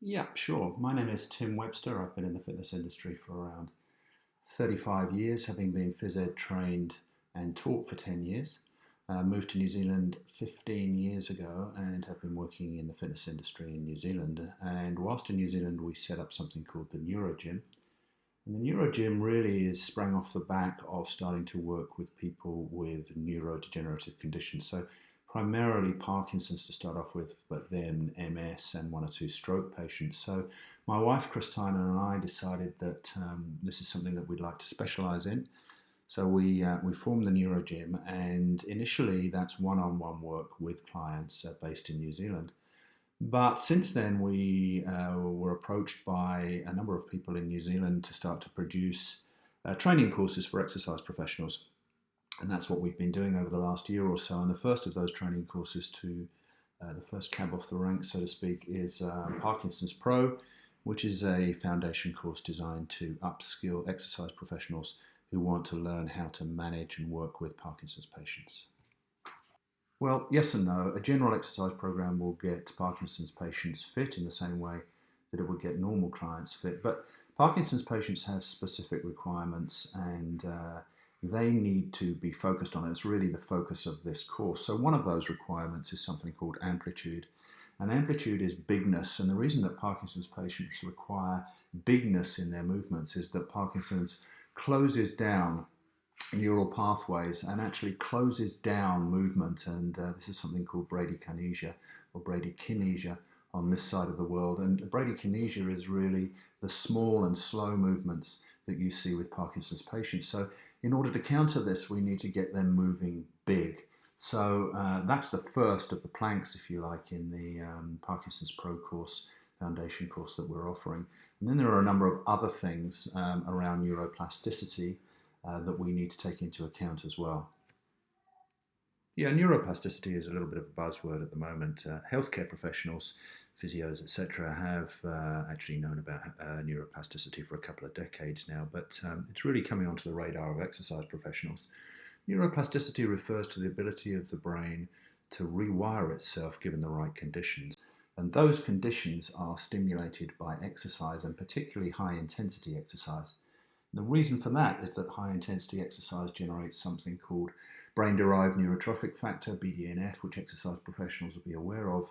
Yeah, sure. My name is Tim Webster. I've been in the fitness industry for around 35 years, having been phys ed trained and taught for 10 years. Moved to New Zealand 15 years ago and have been working in the fitness industry in New Zealand. And whilst in New Zealand, we set up something called the Neuro Gym. And the Neuro Gym really is sprang off the back of starting to work with people with neurodegenerative conditions. So primarily Parkinson's to start off with, but then MS and one or two stroke patients. So my wife Christina and I decided that this is something that we'd like to specialise in. So we formed the Neuro Gym, and initially that's one-on-one work with clients based in New Zealand. But since then, we were approached by a number of people in New Zealand to start to produce training courses for exercise professionals. And that's what we've been doing over the last year or so. And the first of those training courses the first cab off the rank, so to speak, is Parkinson's Pro, which is a foundation course designed to upskill exercise professionals who want to learn how to manage and work with Parkinson's patients. Well, yes and no. A general exercise program will get Parkinson's patients fit in the same way that it would get normal clients fit. But Parkinson's patients have specific requirements and they need to be focused on it. It's really the focus of this course. So one of those requirements is something called amplitude. And amplitude is bigness. And the reason that Parkinson's patients require bigness in their movements is that Parkinson's closes down neural pathways and actually closes down movement, and this is something called bradykinesia or bradykinesia on this side of the world. And bradykinesia is really the small and slow movements that you see with Parkinson's patients. So in order to counter this, we need to get them moving big. So that's the first of the planks, if you like, in the Parkinson's Pro course, foundation course that we're offering. And then there are a number of other things around neuroplasticity that we need to take into account as well. Yeah, neuroplasticity is a little bit of a buzzword at the moment. Healthcare professionals, physios, etc., have actually known about neuroplasticity for a couple of decades now, but it's really coming onto the radar of exercise professionals. Neuroplasticity refers to the ability of the brain to rewire itself given the right conditions. And those conditions are stimulated by exercise, and particularly high intensity exercise. The reason for that is that high-intensity exercise generates something called brain-derived neurotrophic factor, BDNF, which exercise professionals will be aware of.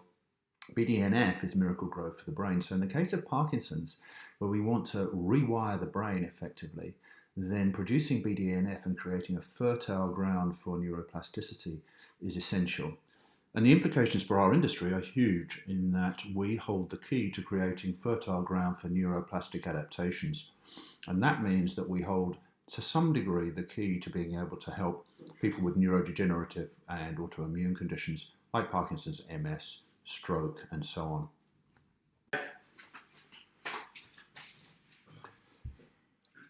BDNF is miracle growth for the brain. So in the case of Parkinson's, where we want to rewire the brain effectively, then producing BDNF and creating a fertile ground for neuroplasticity is essential. And the implications for our industry are huge in that we hold the key to creating fertile ground for neuroplastic adaptations. And that means that we hold, to some degree, the key to being able to help people with neurodegenerative and autoimmune conditions like Parkinson's, MS, stroke, and so on.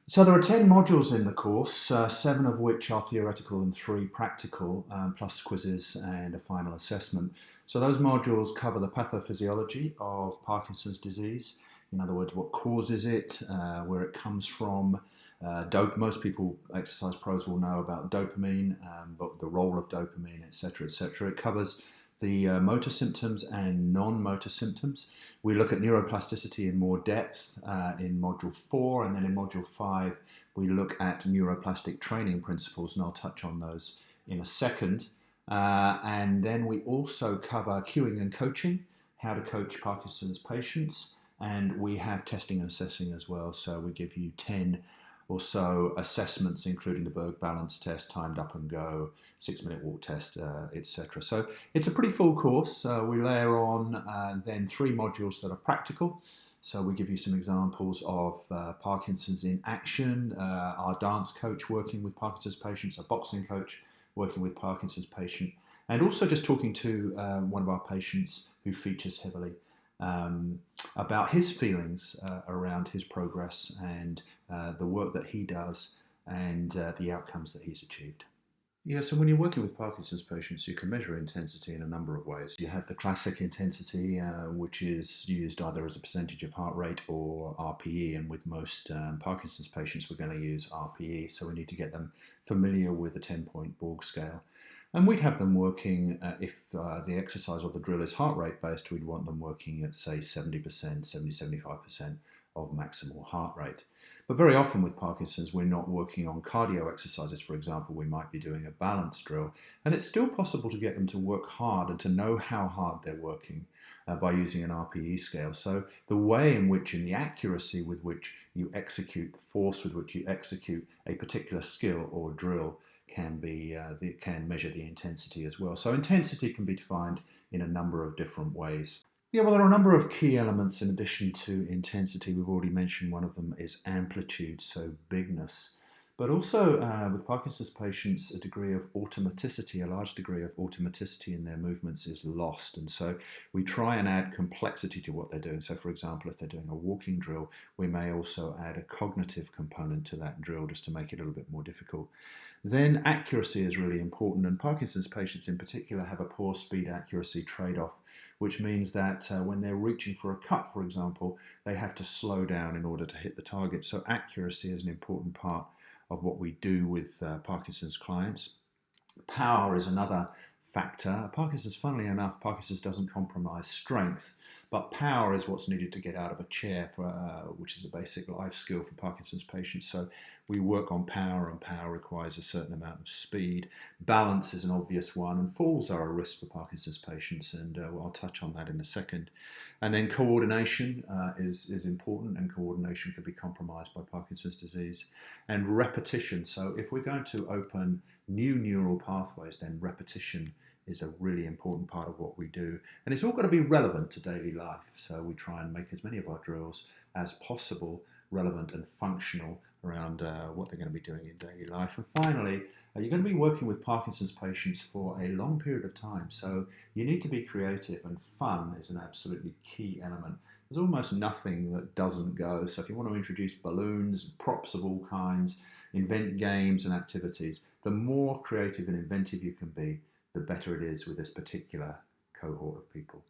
So there are 10 modules in the course, 7 of which are theoretical and 3 practical, plus quizzes and a final assessment. So those modules cover the pathophysiology of Parkinson's disease. In other words, what causes it, where it comes from. Most people, exercise pros, will know about dopamine, but the role of dopamine, etc., etc. It covers the motor symptoms and non-motor symptoms. We look at neuroplasticity in more depth in Module 4, and then in Module 5 we look at neuroplastic training principles, and I'll touch on those in a second. And then we also cover cueing and coaching, how to coach Parkinson's patients, and we have testing and assessing as well. So we give you 10 or so assessments, including the Berg balance test, timed up and go, 6-minute walk test, etc. So it's a pretty full course. We layer on then 3 modules that are practical. So we give you some examples of Parkinson's in action, our dance coach working with Parkinson's patients, a boxing coach working with Parkinson's patient, and also just talking to one of our patients who features heavily about his feelings around his progress and the work that he does and the outcomes that he's achieved. Yeah, so when you're working with Parkinson's patients, you can measure intensity in a number of ways. You have the classic intensity, which is used either as a percentage of heart rate or RPE, and with most Parkinson's patients, we're going to use RPE, so we need to get them familiar with the 10-point Borg scale. And we'd have them working, if the exercise or the drill is heart rate based, we'd want them working at, say, 70%, 75% of maximal heart rate. But very often with Parkinson's, we're not working on cardio exercises. For example, we might be doing a balance drill, and it's still possible to get them to work hard and to know how hard they're working by using an RPE scale. So the way in which, in the accuracy with which you execute, the force with which you execute a particular skill or drill can measure the intensity as well. So intensity can be defined in a number of different ways. Yeah, well, there are a number of key elements in addition to intensity. We've already mentioned one of them is amplitude, so bigness. But also with Parkinson's patients, a degree of automaticity, a large degree of automaticity in their movements is lost. And so we try and add complexity to what they're doing. So for example, if they're doing a walking drill, we may also add a cognitive component to that drill just to make it a little bit more difficult. Then accuracy is really important, and Parkinson's patients in particular have a poor speed accuracy trade-off, which means that when they're reaching for a cut, for example, they have to slow down in order to hit the target. So accuracy is an important part of what we do with Parkinson's clients. Power is another factor. Parkinson's, funnily enough, Parkinson's doesn't compromise strength, but power is what's needed to get out of a chair, which is a basic life skill for Parkinson's patients. So we work on power, and power requires a certain amount of speed. Balance is an obvious one, and falls are a risk for Parkinson's patients, and I'll touch on that in a second. And then coordination is important, and coordination can be compromised by Parkinson's disease. And repetition. So if we're going to open new neural pathways, then repetition is a really important part of what we do. And it's all got to be relevant to daily life. So we try and make as many of our drills as possible relevant and functional around what they're going to be doing in daily life. And finally, you're going to be working with Parkinson's patients for a long period of time. So you need to be creative, and fun is an absolutely key element. There's almost nothing that doesn't go. So if you want to introduce balloons, props of all kinds, invent games and activities, the more creative and inventive you can be, the better it is with this particular cohort of people.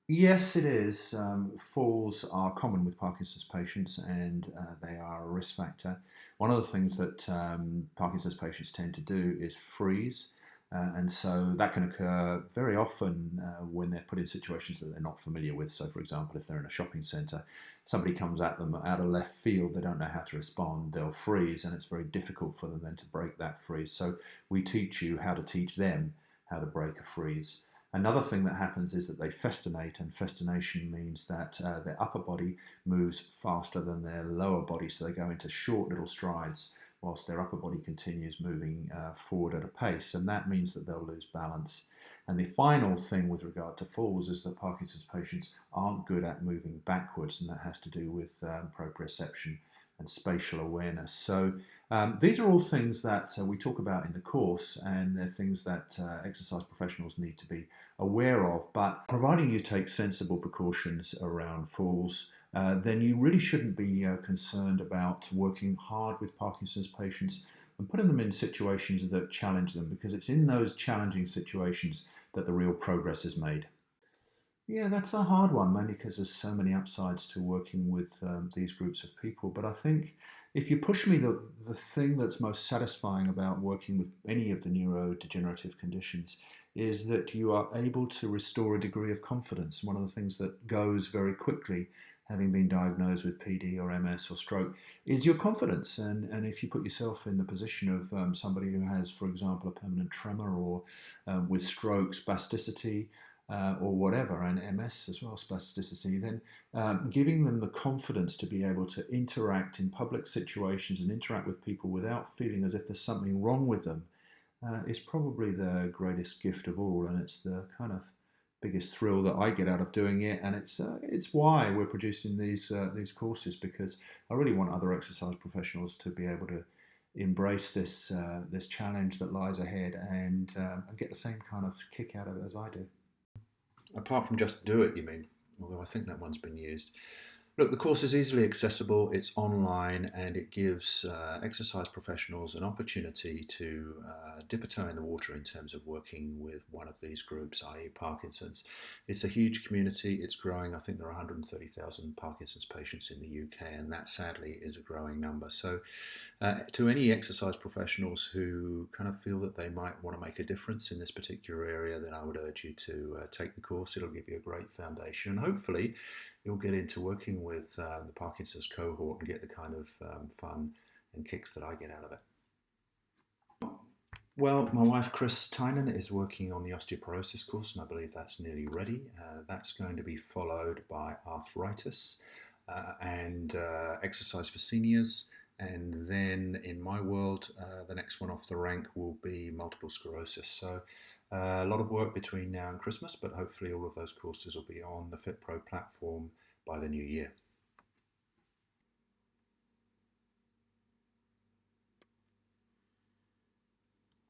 Yes, it is. Falls are common with Parkinson's patients, and they are a risk factor. One of the things that Parkinson's patients tend to do is freeze. And so that can occur very often when they're put in situations that they're not familiar with. So, for example, if they're in a shopping centre, somebody comes at them out of left field, they don't know how to respond, they'll freeze, and it's very difficult for them then to break that freeze. So we teach you how to teach them how to break a freeze. Another thing that happens is that they festinate, and festination means that their upper body moves faster than their lower body, so they go into short little strides whilst their upper body continues moving forward at a pace, and that means that they'll lose balance. And the final thing with regard to falls is that Parkinson's patients aren't good at moving backwards, and that has to do with proprioception and spatial awareness. So these are all things that we talk about in the course, and they're things that exercise professionals need to be aware of. But providing you take sensible precautions around falls, then you really shouldn't be concerned about working hard with Parkinson's patients and putting them in situations that challenge them, because it's in those challenging situations that the real progress is made. Yeah, that's a hard one, mainly because there's so many upsides to working with these groups of people. But I think if you push me, the thing that's most satisfying about working with any of the neurodegenerative conditions is that you are able to restore a degree of confidence. One of the things that goes very quickly, having been diagnosed with PD or MS or stroke, is your confidence. And if you put yourself in the position of somebody who has, for example, a permanent tremor, or with stroke, spasticity, or whatever, and MS as well, spasticity, then giving them the confidence to be able to interact in public situations and interact with people without feeling as if there's something wrong with them is probably the greatest gift of all, and it's the kind of biggest thrill that I get out of doing it, and it's why we're producing these courses, because I really want other exercise professionals to be able to embrace this challenge that lies ahead and get the same kind of kick out of it as I do. Apart from just do it, you mean? Although I think that one's been used. Look, the course is easily accessible, it's online, and it gives exercise professionals an opportunity to dip a toe in the water in terms of working with one of these groups, i.e., Parkinson's. It's a huge community, it's growing. I think there are 130,000 Parkinson's patients in the UK, and that sadly is a growing number. So, to any exercise professionals who kind of feel that they might want to make a difference in this particular area, then I would urge you to take the course. It'll give you a great foundation, and hopefully you'll get into working with the Parkinson's cohort and get the kind of fun and kicks that I get out of it. Well, my wife Chris Tynan is working on the osteoporosis course, and I believe that's nearly ready. That's going to be followed by arthritis and exercise for seniors. And then in my world, the next one off the rank will be multiple sclerosis. So a lot of work between now and Christmas, but hopefully all of those courses will be on the FitPro platform by the new year.